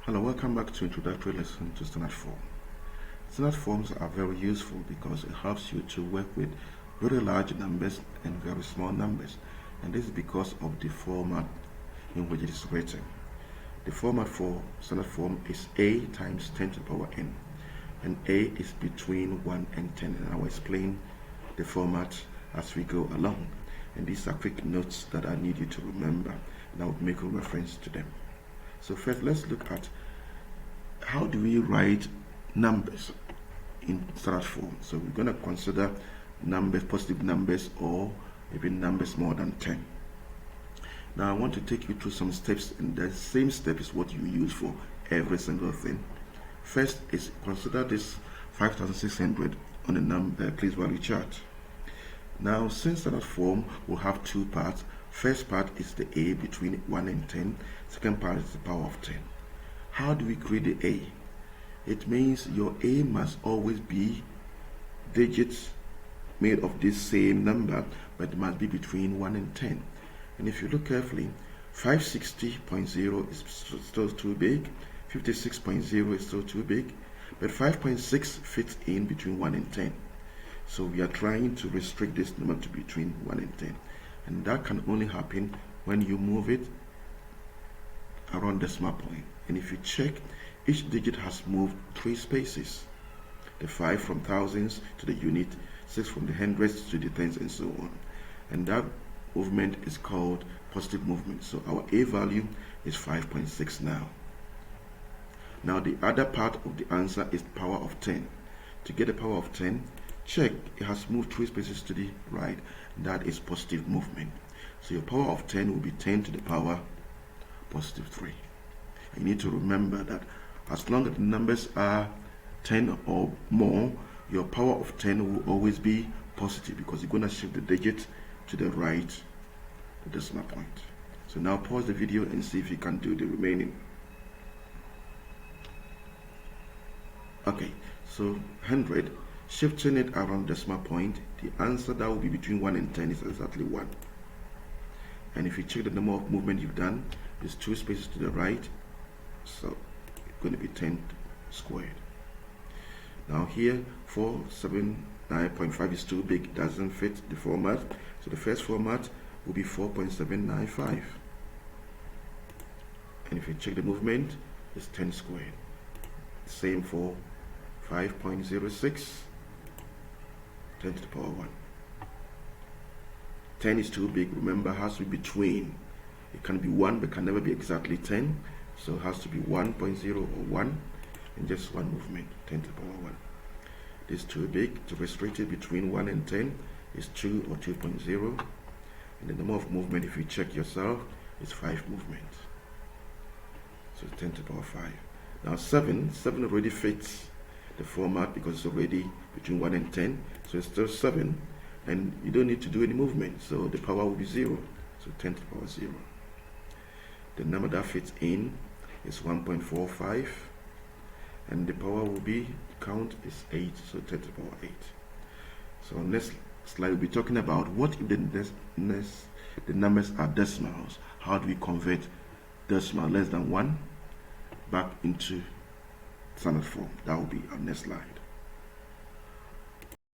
Hello, welcome back to introductory lesson to standard form. Standard forms are very useful because it helps you to work with very large numbers and very small numbers, and this is because of the format in which it is written. The format for standard form is a times 10 to the power n, and a is between 1 and 10, and I will explain the format as we go along. And these are quick notes that I need you to remember, and I will make a reference to them. So first, let's look at how do we write numbers in standard form. So we're going to consider numbers, positive numbers, or even numbers more than 10. Now I want to take you through some steps, and the same step is what you use for every single thing. First is consider this 5600 on the number place value chart. Now, since standard form will have two parts, first part is the a between 1 and 10, second part is the power of 10. How do we create the a? It means your a must always be digits made of this same number, but it must be between 1 and 10. And if you look carefully, 560.0 is still too big, 56.0 is still too big, but 5.6 fits in between 1 and 10. So we are trying to restrict this number to between 1 and 10. And that can only happen when you move it around the decimal point. And if you check, each digit has moved 3 spaces. The 5 from thousands to the unit, 6 from the hundreds to the tens, and so on. And that movement is called positive movement. So our a value is 5.6 now. Now the other part of the answer is power of 10. To get the power of 10, check, it has moved 3 spaces to the right. That is positive movement. So your power of 10 will be 10 to the power positive 3. You need to remember that as long as the numbers are 10 or more, your power of 10 will always be positive because you're going to shift the digit to the right, the decimal point. So now pause the video and see if you can do the remaining. Okay, so 100, shifting it around decimal point, the answer that will be between 1 and 10 is exactly 1. And if you check the number of movement you've done, there's 2 spaces to the right, so it's going to be 10 squared. Now here, 479.5 is too big, doesn't fit the format, so the first format will be 4.795. And if you check the movement, it's 10 squared. Same for 5.06, 10 to the power 1. 10 is too big, remember, has to be between. It can be 1, but can never be exactly 10. So it has to be 1.0 or 1, and just one movement, 10 to the power 1. This is too big. To restrict it between 1 and 10 is 2 or 2.0. And the number of movement, if you check yourself, is 5 movements. So 10 to the power 5. Now 7 already fits the format because it's already between 1 and 10. So it's still 7, and you don't need to do any movement. So the power will be 0. So 10 to the power 0. The number that fits in is 1.45, and the power will be, count is 8, so 10 to the power 8. So next slide we'll be talking about what if the numbers are decimals. How do we convert decimal less than 1 back into standard form? That will be our next slide.